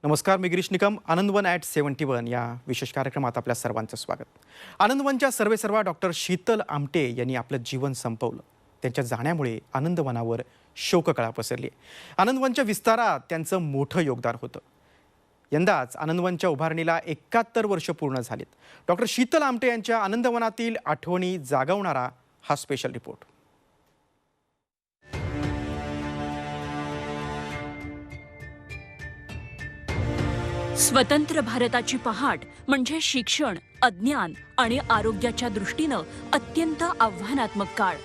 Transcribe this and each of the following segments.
नमस्कार, मी गिरीश निकम. आनंदवन ॲट 71 या विशेष कार्यक्रमात आपल्या सर्वांचं स्वागत. आनंदवनच्या सर्वेसर्वा डॉक्टर शीतल आमटे यांनी आपलं जीवन संपवलं. त्यांच्या जाण्यामुळे आनंदवनावर शोककळा पसरली. आनंदवनच्या विस्तारात त्यांचं मोठं योगदान होतं. यंदाच आनंदवनच्या उभारणीला 71 वर्ष पूर्ण झालीत. डॉक्टर शीतल आमटे यांच्या आनंदवनातील आठवणी जागवणारा हा स्पेशल रिपोर्ट. स्वतंत्र भारताची पहाट म्हणजे शिक्षण, अज्ञान आणि आरोग्याच्या दृष्टीनं अत्यंत आव्हानात्मक काळ.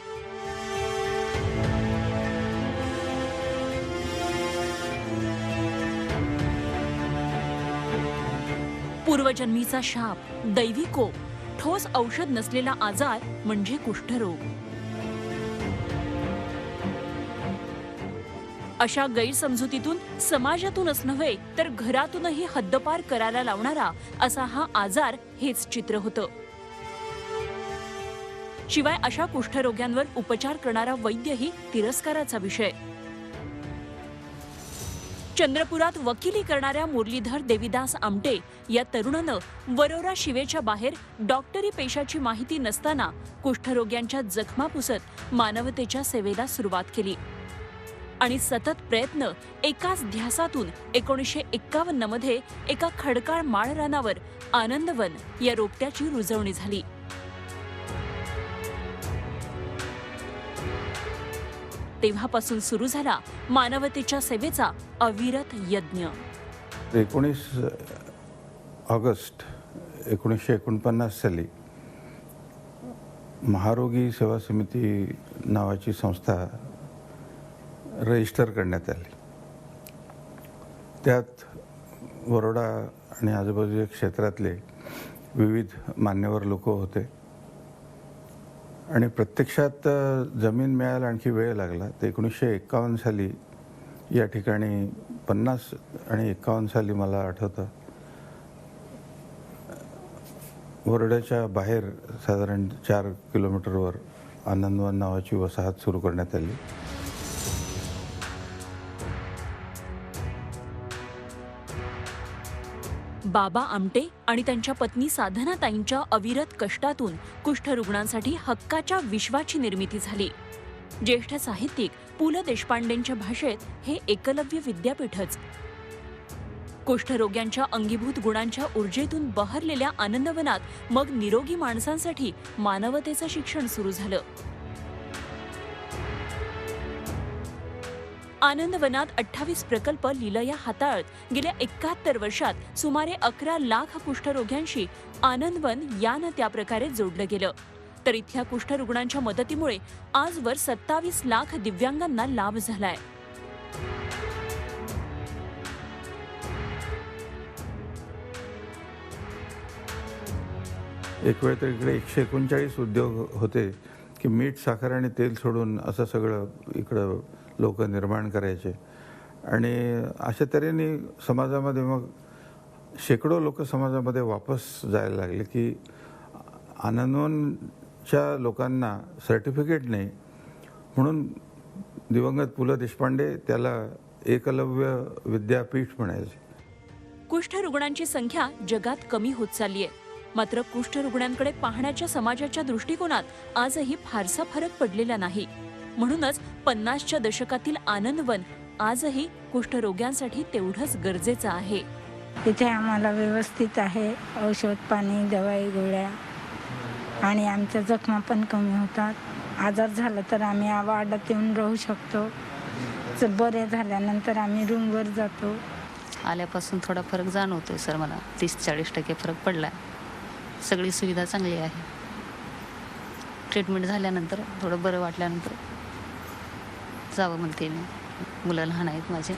पूर्वजन्मीचा शाप, दैवी कोप, ठोस औषध नसलेला आजार म्हणजे कुष्ठरोग. अशा गैरसमजुतीतून समाजातूनच नव्हे तर घरातूनही हद्दपार करायला लावणारा असा हा आजार हेच चित्र होतं. शिवाय अशा कुष्ठरोग्यांवर उपचार करणारा वैद्यही तिरस्काराचा विषय. चंद्रपुरात वकिली करणाऱ्या मुरलीधर देवीदास आमटे या तरुणानं वरोरा शिवेच्या बाहेर डॉक्टरी पेशाची माहिती नसताना कुष्ठरोग्यांच्या जखमा पुसत मानवतेच्या सेवेला सुरुवात केली. आणि सतत प्रयत्न एकाच ध्यासातून 1951 मध्ये एका खडकाळ माळरानावर आनंदवन या रोपट्याची रुजवणी झाली. तेव्हापासून सुरू झाला मानवतेच्या सेवेचा अविरत यज्ञ. 19 ऑगस्ट 1949 साली महारोगी सेवा समिती नावाची संस्था रजिस्टर करण्यात आली. त्यात वरोडा आणि आजूबाजूच्या क्षेत्रातले विविध मान्यवर लोक होते आणि प्रत्यक्षात जमीन मिळायला आणखी वेळ लागला. तर 1951 साली या ठिकाणी 50 आणि 51 साली मला आठवतं वरोड्याच्या बाहेर साधारण 4 किलोमीटरवर आनंदवन नावाची वसाहत सुरू करण्यात आली. बाबा आमटे आणि त्यांच्या पत्नी साधनाताईंच्या अविरत कष्टातून कुष्ठरुग्णांसाठी हक्काच्या विश्वाची निर्मिती झाली. ज्येष्ठ साहित्यिक पु ल देशपांडेंच्या भाषेत हे एकलव्य विद्यापीठच. कुष्ठरोग्यांच्या अंगीभूत गुणांच्या ऊर्जेतून बहरलेल्या आनंदवनात मग निरोगी माणसांसाठी मानवतेचं शिक्षण सुरू झालं. आनंदवनात 28 प्रकल्प लीलया हाताळत गेल्या 71 वर्षात सुमारे 11 लाख कुष्ठरोग्यांशी आनंदवन यानं त्या प्रकारे जोडलं गेलं. तर इथल्या कुष्ठरुग्णांच्या मदतीमुळे आजवर 27 लाख दिव्यांगांना लाभ झालाय. एक वेळ तर इकडे 139 उद्योग होते की मीठ, साखर आणि तेल सोडून असं सगळं इकडं लोक निर्माण करायचे. आणि अशा तऱ्हेने समाजामध्ये मग शेकडो लोक समाजामध्ये वापस जायला लागले की आनंदवनच्या लोकांना सर्टिफिकेट नाही म्हणून दिवंगत पु ल देशपांडे त्याला एकलव्य विद्यापीठ म्हणायचे. कुष्ठरुग्णांची संख्या जगात कमी होत चाललीय. मात्र कुष्ठरुग्णांकडे पाहण्याच्या समाजाच्या दृष्टिकोनात आजही फारसा फरक पडलेला नाही. म्हणूनच 50च्या दशकातील आनंदवन आजही कुष्ठरोग्यांसाठी तेवढंच गरजेचं आहे. इथे आम्हाला व्यवस्थित आहे. औषध पाणी, दवाई, गोळ्या आणि आमच्या जखमा पण कमी होतात. आजार झाला तर आम्ही वार्डात येऊन राहू शकतो. बरे झाल्यानंतर आम्ही रूमवर जातो. आल्यापासून थोडा फरक जाणवतोय सर. मला 30-40% फरक पडला. सगळी सुविधा चांगली आहे. ट्रीटमेंट झाल्यानंतर थोडं बरं वाटल्यानंतर जावं म्हणते मी. मुलं लहान आहेत माझे.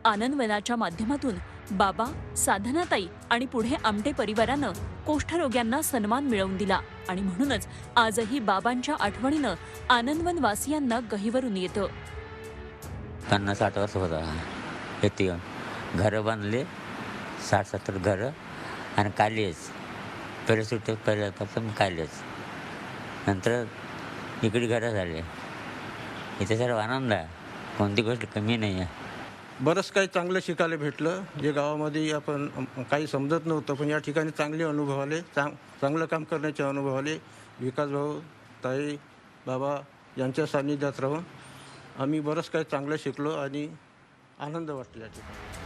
आनंदवनाच्या माध्यमातून बाबा, साधनाताई आणि पुढे आमटे परिवारानं कुष्ठरोग्यांना सन्मान मिळवून दिला. आणि म्हणूनच आजही बाबांच्या आठवणीनं आनंदवन वासियांना गहिवरून येतं. 50-60 वर्ष होता येते येऊन घरं बांधले, 60-70 घरं आणि कालीच पहिल्यापासून कालीच. नंतर इकडे घरं झाले. इथे सर्व आनंद आहे, कोणती गोष्ट कमी नाही आहे. बरंच काही चांगलं शिकायला भेटलं, जे गावामध्ये आपण काही समजत नव्हतं, पण या ठिकाणी चांगले अनुभव आले, चांगलं काम करण्याचे अनुभव आले. विकास भाऊ, ताई, बाबा यांच्या सान्निध्यात राहून आम्ही बरंच काही चांगलं शिकलो आणि आनंद वाटला या ठिकाणी.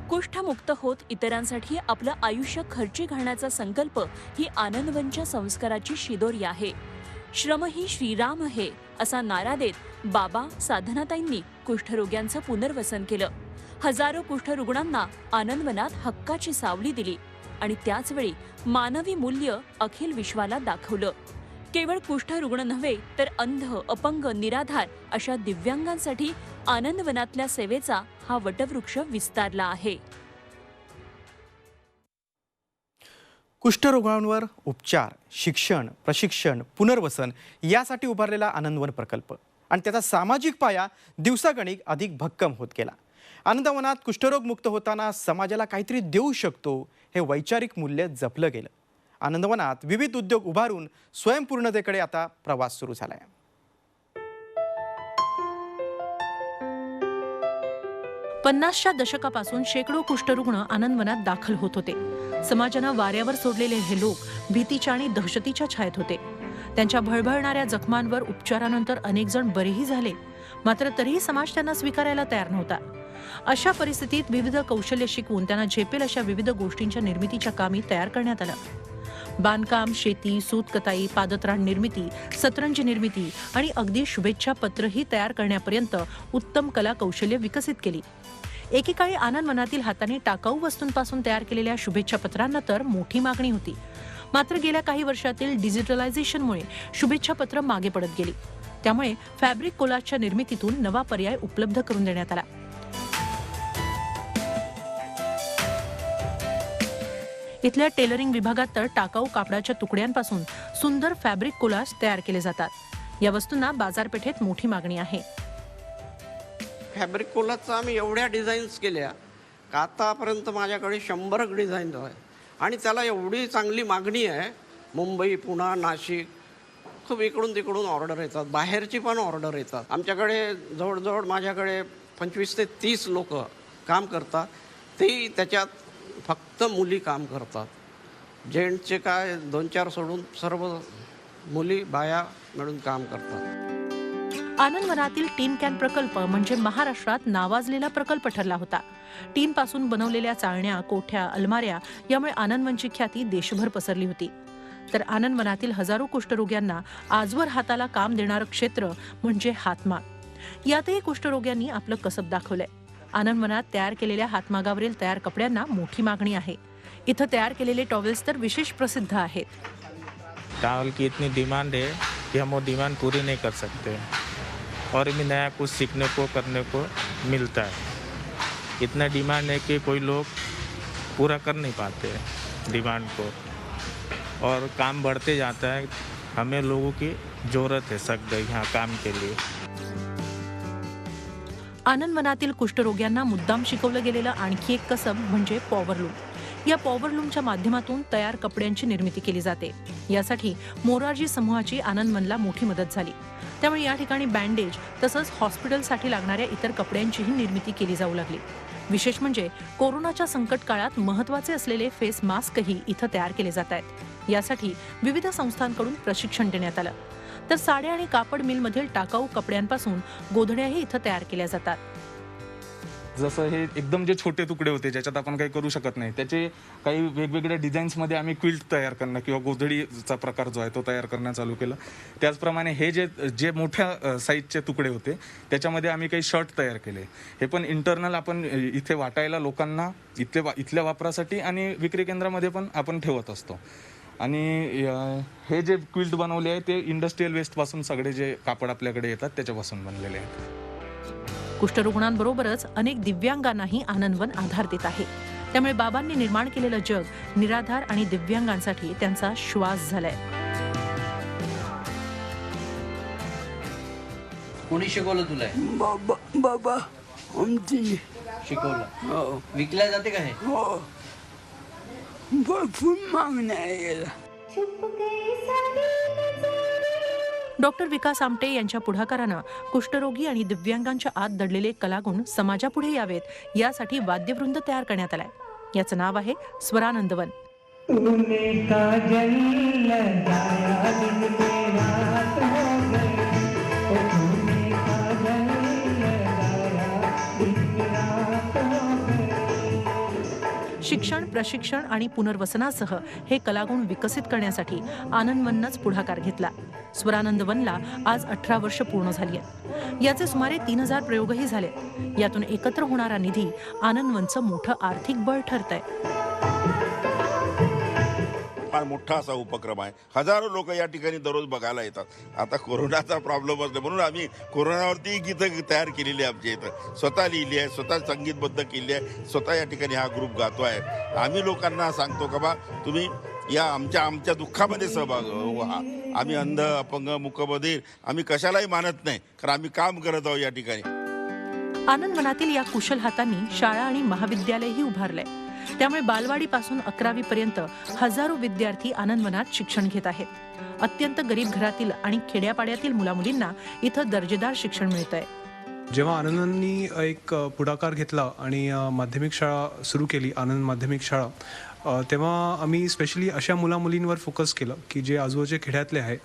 कुष्ठमुक्त होत इतरांसाठी आपलं आयुष्य खर्ची घालण्याचा संकल्प ही आनंदवनच्या संस्काराची शिदोरी आहे. श्रम ही श्रीराम हे असा नारा देत बाबा साधनाताईंनी कुष्ठरोग्यांचं पुनर्वसन केलं. हजारो कुष्ठरुग्णांना आनंदवनात हक्काची सावली दिली आणि त्याचवेळी मानवी मूल्य अखिल विश्वाला दाखवलं. केवळ कुष्ठरुग्ण नव्हे तर अंध, अपंग, निराधार अशा दिव्यांगांसाठी आनंदवनातल्या सेवेचा हा वटवृक्ष विस्तारला आहे. कुष्ठरोगांवर उपचार, शिक्षण, प्रशिक्षण, पुनर्वसन यासाठी उभारलेला आनंदवन प्रकल्प आणि त्याचा सामाजिक पाया दिवसागणिक अधिक भक्कम होत गेला. आनंदवनात कुष्ठरोग मुक्त होताना समाजाला काहीतरी देऊ शकतो हे वैचारिक मूल्य जपलं गेलं. आनंदवनात विविध उद्योग उभारून स्वयंपूर्णतेकडे आता प्रवास सुरू झालाय. पन्नासच्या दशकापासून शेकडो कुष्ठरुग्ण आनंदवनात दाखल होत होते. समाजानं वाऱ्यावर सोडलेले हे लोक भीतीच्या आणि दहशतीच्या छायेत होते. त्यांच्या भळभळणाऱ्या जखमांवर उपचारानंतर अनेक जण बरेही झाले, मात्र तरीही समाज त्यांना स्वीकारायला तयार नव्हता. अशा परिस्थितीत विविध कौशल्य शिकवून त्यांना झेपेल अशा विविध गोष्टींच्या निर्मितीच्या कामी तयार करण्यात आलं. बांधकाम, शेती, सूतकताई, पादत्राण निर्मिती, सतरंजी निर्मिती आणि अगदी शुभेच्छा पत्रही तयार करण्यापर्यंत उत्तम कला कौशल्य विकसित केली. एकेकाळी आनंदवनातील हाताने टाकाऊ वस्तूंपासून तयार केलेल्या शुभेच्छा पत्रांना तर मोठी मागणी होती. मात्र गेल्या काही वर्षातील डिजिटलायझेशनमुळे शुभेच्छा पत्र मागे पडत गेली. त्यामुळे फॅब्रिक कोलाजच्या निर्मितीतून नवा पर्याय उपलब्ध करून देण्यात आला. इथल्या टेलरिंग विभागात तर टाकाऊ कापडाच्या तुकड्यांपासून सुंदर फॅब्रिक कोलाज तयार केले जातात. या वस्तूंना बाजारपेठेत मोठी मागणी आहे. फॅब्रिक कोलाजचा आम्ही एवढ्या डिझाईन्स केल्या का आतापर्यंत माझ्याकडे 100 डिझाईन आहे आणि त्याला एवढी चांगली मागणी आहे. मुंबई, पुणे, नाशिक खूप इकडून तिकडून ऑर्डर येतात, बाहेरची पण ऑर्डर येतात. आमच्याकडे जवळजवळ माझ्याकडे 25 ते 30 लोक काम करतात. ते त्याच्यात फक्त मुली काम करतात. जेंट्सचे काय 2-4 सोडून सर्व मुली बाया मिळून काम करतात. आनंदवनातील टीन कॅन प्रकल्प म्हणजे महाराष्ट्रात नावाजलेला प्रकल्प ठरला होता. टीनपासून बनवलेल्या चाळण्या, कोठ्या, अलमाऱ्या यामुळे आनंदवनची ख्याती देशभर पसरली होती. तर आनंदवनातील हजारो कुष्ठरोग्यांना आजवर हाताला काम देणारं क्षेत्र म्हणजे हातमाग. यातही कुष्ठरोग्यांनी आपलं कसब दाखवलंय. आनंदवनात तयार केलेल्या हातमागावरील तयार कपड्यांना मोठी मागणी आहे. इथं तयार केलेले टॉवेल्स तर विशेष प्रसिद्ध आहेत. टॉवल की इतनी डिमांड है कि हम वो डिमांड पूरी नहीं कर सकते और भी नया कुछ सीखने को करने को मिलता है. इतना डिमांड है कि कोई लोग पूरा कर नहीं पाते डिमांड को और काम बढ़ते जाता है. हमें लोगों की ज़रूरत है सख्त यहाँ काम के लिए. आनंदवनातील कुष्ठरोग्यांना मुद्दाम शिकवलं गेलेलं आणखी एक कसब म्हणजे पॉवरलूम. या पॉवरलूमच्या माध्यमातून तयार कपड्यांची निर्मिती केली जाते. यासाठी मोरारजी समूहाची आनंदवनला मोठी मदत झाली. त्यामुळे या ठिकाणी बँडेज तसंच हॉस्पिटलसाठी लागणाऱ्या इतर कपड्यांचीही निर्मिती केली जाऊ लागली. विशेष म्हणजे कोरोनाच्या संकट काळात महत्त्वाचे असलेले फेस मास्कही इथं तयार केले जात आहेत. यासाठी विविध संस्थांकडून प्रशिक्षण देण्यात आलं. तर साड्या आणि कापड मिलमधील टाकाऊ कपड्यांपासून गोधड्याही इथं तयार केल्या जातात. जसं हे एकदम जे छोटे तुकडे होते ज्याच्यात आपण काही करू शकत नाही, त्याचे काही वेगवेगळ्या डिझाईन्समध्ये आम्ही क्विल्ट तयार करणं किंवा गोधडीचा प्रकार जो आहे तो तयार करणं चालू केलं. त्याचप्रमाणे हे जे मोठ्या साईजचे तुकडे होते त्याच्यामध्ये आम्ही काही शर्ट तयार केले. हे पण इंटरनल आपण इथे वाटायला लोकांना इथल्या वापरासाठी आणि विक्री केंद्रामध्ये पण आपण ठेवत असतो. आणि हे जे क्विल्ट बनवले आहे ते इंडस्ट्रियल वेस्टपासून सगळे जे कापड आपल्याकडे येतात त्याच्यापासून बनलेले आहेत. कुष्ठरुग्णांबरोबरच अनेक दिव्यांगांनाही आनंदवन आधार देत आहे. त्यामुळे बाबांनी निर्माण केलेलं जग निराधार आणि दिव्यांगांसाठी त्यांचा श्वास झालाय. कोणी शिकवलं तुला? बाबा आमची शिकवलं. विकल्या जाते का हे? हो, भरपूर मागणी आहे याला. डॉक्टर विकास आमटे यांच्या पुढाकारानं कुष्ठरोगी आणि दिव्यांगांच्या आत दडलेले कलागुण समाजापुढे यावेत यासाठी वाद्यवृंद तयार करण्यात आलाय. याचं नाव आहे स्वरानंदवन. शिक्षण, प्रशिक्षण आणि पुनर्वसनासह हे कलागुण विकसित करण्यासाठी आनंदवननंच पुढाकार घेतला. स्वरानंदवनला आज 18 वर्ष पूर्ण झाली आहेत. याचे सुमारे 3000 प्रयोगही झाले. यातून एकत्र होणारा निधी आनंदवनचं मोठं आर्थिक बळ ठरतंय. फार मोठा असा उपक्रम आहे. हजारो लोक या ठिकाणी दररोज बघायला येतात. आता कोरोनाचा प्रॉब्लेम असतो म्हणून आम्ही कोरोनावरती गीतं तयार केलेली आहे. आमच्या इथं स्वतः लिहिली आहे, स्वतः संगीतबद्ध केली आहे, स्वतः या ठिकाणी हा ग्रुप गातो आहे. आम्ही लोकांना सांगतो का बा तुम्ही या आमच्या दुःखामध्ये सहभाग व्हा. आम्ही अंध, अपंग, मूकबधिर आम्ही कशालाही मानत नाही, कारण आम्ही काम करत आहोत या ठिकाणी. आनंदवनातील या कुशल हातांनी शाळा आणि महाविद्यालयही उभारले. त्यामुळे बालवाडीपासून 11वी पर्यंत हजारो विद्यार्थी आनंदवनात शिक्षण घेत आहेत. अत्यंत गरीब घरातील आणि खेड्यापाड्यातील मुलामुलींना इथं दर्जेदार शिक्षण मिळतंय. जेव्हा आनंदांनी एक पुढाकार घेतला आणि माध्यमिक शाळा सुरू केली, आनंद माध्यमिक शाळा, तेव्हा आम्ही स्पेशली अशा मुलामुलींवर फोकस केलं की जे आजूबाजूच्या खेड्यातले आहे,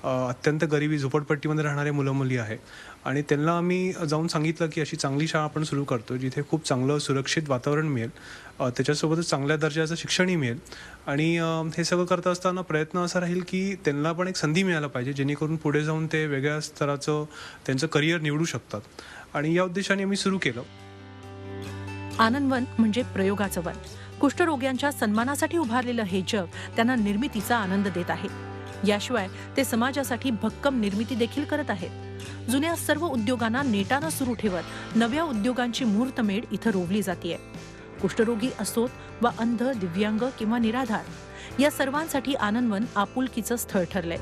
अत्यंत गरिबी झोपडपट्टीमध्ये राहणारे मुलं मुली आहे. आणि त्यांना आम्ही जाऊन सांगितलं की अशी चांगली शाळा आपण सुरू करतो जिथे खूप चांगलं सुरक्षित वातावरण मिळेल, त्याच्यासोबतच चांगल्या दर्जाचं शिक्षणही मिळेल. आणि हे सगळं करत असताना प्रयत्न असा राहील की त्यांना पण एक संधी मिळायला पाहिजे जेणेकरून पुढे जाऊन ते वेगळ्या स्तराचं त्यांचं करिअर निवडू शकतात. आणि या उद्देशाने आम्ही सुरू केलं. आनंदवन म्हणजे प्रयोगाचं वन. कुष्ठरोग्यांच्या सन्मानासाठी उभारलेलं हे जग त्यांना निर्मितीचा आनंद देत आहे. याशिवाय ते समाजासाठी भक्कम निर्मिती देखील करत आहेत. जुन्या सर्व उद्योगांना नेटानं सुरू ठेवत नव्या उद्योगांची मुहूर्तमेढ इथं रोवली जातीये. कुष्ठरोगी असोत वा अंध, दिव्यांग किंवा निराधार, या सर्वांसाठी आनंदवन आपुलकीचं स्थळ ठरलंय.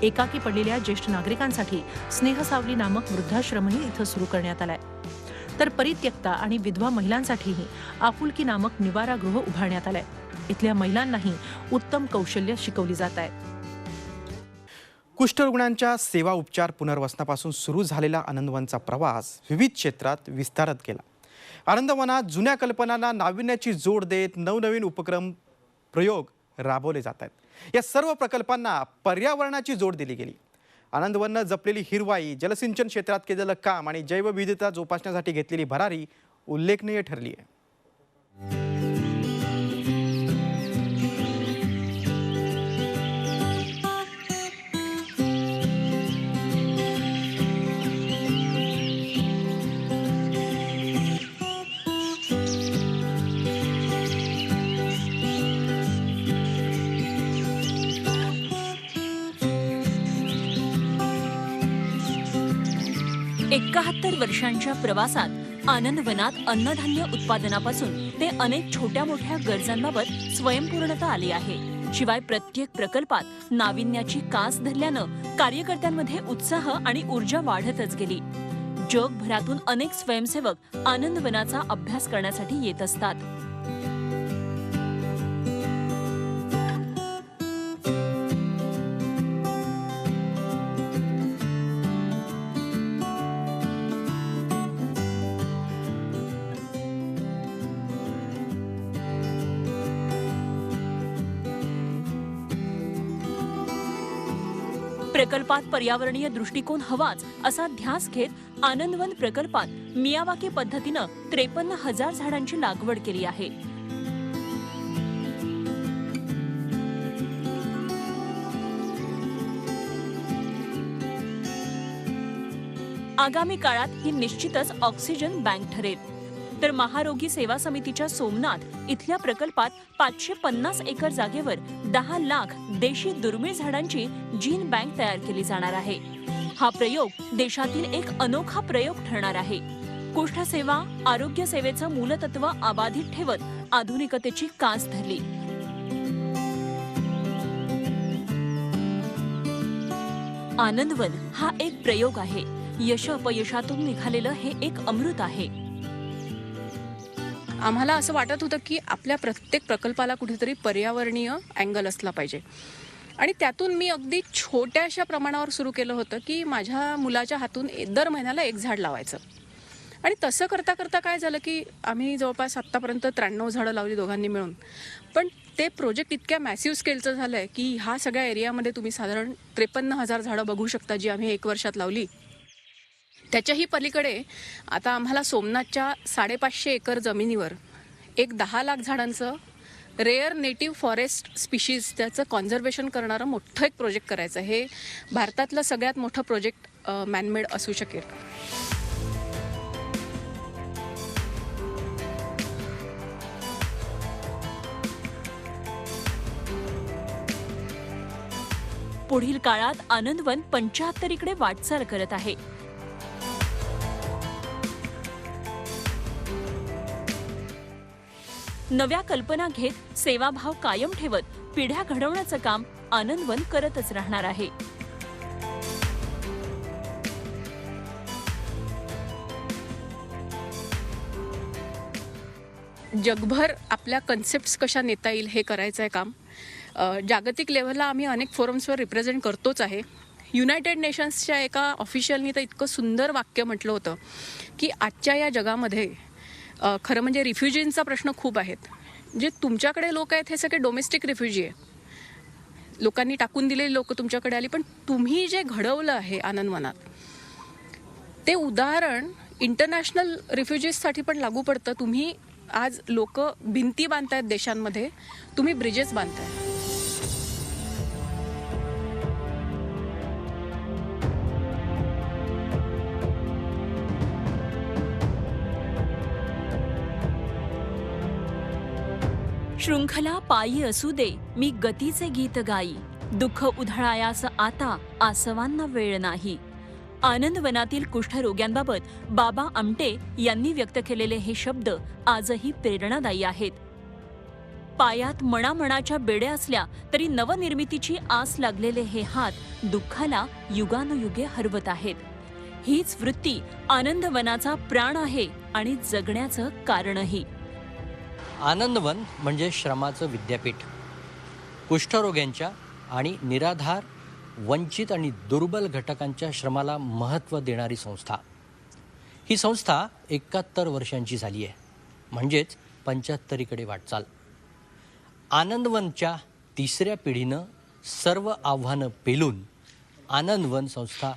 एकाकी पडलेल्या ज्येष्ठ नागरिकांसाठी स्नेहसावली नामक वृद्धाश्रमही इथं सुरू करण्यात आलाय. तर परित्यक्ता आणि विधवा महिलांसाठीही आपुलकी नामक निवारागृह उभारण्यात आलंय. इथल्या महिलांनाही उत्तम कौशल्य शिकवली जात आहेत. कुष्ठरुग्णांच्या सेवा, उपचार, पुनर्वसनापासून सुरू झालेला आनंदवनचा प्रवास विविध क्षेत्रात विस्तारत गेला. आनंदवनात जुन्या कल्पनांना नाविन्याची जोड देत नवनवीन उपक्रम, प्रयोग राबवले जात आहेत. या सर्व प्रकल्पांना पर्यावरणाची जोड दिली गेली. आनंदवननं जपलेली हिरवाई, जलसिंचन क्षेत्रात केलेलं काम आणि जैवविविधता जोपासण्यासाठी घेतलेली भरारी उल्लेखनीय ठरली आहे. एकाहत्तर वर्षांच्या प्रवासात आनंदवनात अन्नधान्य उत्पादनापासून ते अनेक छोट्या मोठ्या गरजांबाबत स्वयंपूर्णता आली आहे. शिवाय प्रत्येक प्रकल्पात नाविन्याची कास धरल्यानं कार्यकर्त्यांमध्ये उत्साह आणि ऊर्जा वाढतच गेली. जगभरातून अनेक स्वयंसेवक आनंदवनाचा अभ्यास करण्यासाठी येत असतात. प्रकल्पात पर्यावरणीय दृष्टिकोन हवाच असा ध्यास घेत आनंदवन प्रकल्पात मियावाकी पद्धतीनं 53,000 झाडांची लागवड केली आहे. आगामी काळात ही निश्चितच ऑक्सिजन बँक ठरेल. तर महारोगी सेवा समितीच्या सोमनाथ इथल्या प्रकल्पात 550 एकर जागेवर 10 लाख देशी दुर्मिळ झाडांची जीन बँक तयार केली जाणार आहे. हा प्रयोग देशातील एक अनोखा प्रयोग ठरणार आहे. कुष्ठसेवा, आरोग्य सेवेचं मूलतत्व अबाधित ठेवत आधुनिकतेची कास धरली. आनंदवन हा एक प्रयोग आहे. यश अपयशातून निघालेलं हे एक अमृत आहे. आम्हाला असं वाटत होतं की आपल्या प्रत्येक प्रकल्पाला कुठेतरी पर्यावरणीय अँगल असला पाहिजे. आणि त्यातून मी अगदी छोट्याशा प्रमाणावर सुरू केलं होतं की माझ्या मुलाच्या हातून दर महिन्याला 1 झाड लावायचं. आणि तसं करता करता काय झालं की आम्ही जवळपास आत्तापर्यंत 93 झाडं लावली दोघांनी मिळून. पण ते प्रोजेक्ट इतक्या मॅसिव्ह स्केलचं झालं आहे की ह्या सगळ्या एरियामध्ये तुम्ही साधारण 53,000 झाडं बघू शकता जी आम्ही 1 वर्षात लावली. त्याच्याही पलीकडे आता आम्हाला सोमनाथच्या 550 एकर जमिनीवर एक 10 लाख झाडांचं रेअर नेटिव्ह फॉरेस्ट स्पीशीज त्याचं कॉन्झर्वेशन करणारं मोठं एक प्रोजेक्ट करायचं. हे भारतातलं सगळ्यात मोठं प्रोजेक्ट मॅनमेड असू शकेल. पुढील काळात आनंदवन 75कडे वाटचाल करत आहे. नव्या कल्पना घेत सेवाभाव कायम ठेवत पिढ्या घडवण्याचं काम आनंदवन करतच राहणार आहे. जगभर आपल्या कन्सेप्ट्स कशा नेता येईल हे करायचं आहे काम. जागतिक लेव्हलला आम्ही अनेक फोरम्सवर रिप्रेझेंट करतोच आहे. युनायटेड नेशन्सच्या एका ऑफिशियलनी तर इतकं सुंदर वाक्य म्हटलं होतं की आजच्या या जगामध्ये खरं म्हणजे रिफ्युजींचा प्रश्न खूप आहेत. जे तुमच्याकडे लोक आहेत हे सगळे डोमेस्टिक रिफ्युजी आहेत. लोकांनी टाकून दिलेली लोक तुमच्याकडे आली, पण तुम्ही जे घडवलं आहे आनंदवनात ते उदाहरण इंटरनॅशनल रिफ्युजीजसाठी पण लागू पडतं. तुम्ही आज लोक भिंती बांधतायत देशांमध्ये, तुम्ही ब्रिजेस बांधताय. शृंखला पायी असू दे मी गतीचे गीत गाई, दुःख उधळायास आता आसवांना वेळ नाही. आनंदवनातील कुष्ठरोग्यांबाबत बाबा आमटे यांनी व्यक्त केलेले हे शब्द आजही प्रेरणादायी आहेत. पायात मणामणाच्या बेड्या असल्या तरी नवनिर्मितीची आस लागलेले हे हात दुःखाला युगानुयुगे हरवत आहेत. हीच वृत्ती आनंदवनाचा प्राण आहे आणि जगण्याचं कारणही. आनंदवन म्हणजे श्रमाचं विद्यापीठ. कुष्ठरोग्यांच्या आणि निराधार, वंचित आणि दुर्बल घटकांच्या श्रमाला महत्त्व देणारी संस्था. ही संस्था 71 वर्षांची झाली आहे, म्हणजेच 75कडे वाटचाल. आनंदवनच्या 3ऱ्या पिढीनं सर्व आव्हानं पेलून आनंदवन संस्था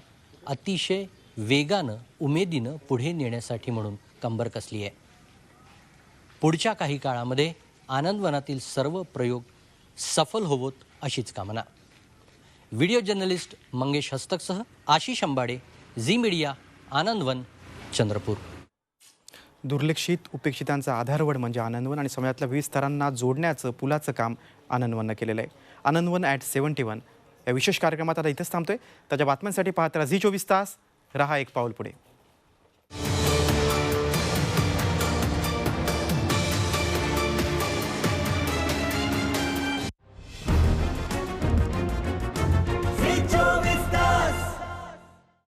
अतिशय वेगानं, उमेदीनं पुढे नेण्यासाठी म्हणून कंबर कसली आहे. पुढच्या काही काळामध्ये आनंदवनातील सर्व प्रयोग सफल होवोत अशीच कामना. व्हिडिओ जर्नलिस्ट मंगेश हस्तकसह आशिष अंबाडे, झी मीडिया, आनंदवन, चंद्रपूर. दुर्लक्षित उपेक्षितांचा आधारवड म्हणजे आनंदवन आणि समाजातल्या विविध स्तरांना जोडण्याचं पुलाचं काम आनंदवननं केलेलं आहे. आनंदवन @71 या विशेष कार्यक्रमात आता इथंच थांबतोय. त्याच्या बातम्यांसाठी पाहत राहा झी 24 तास. रहा एक पाऊल पुढे.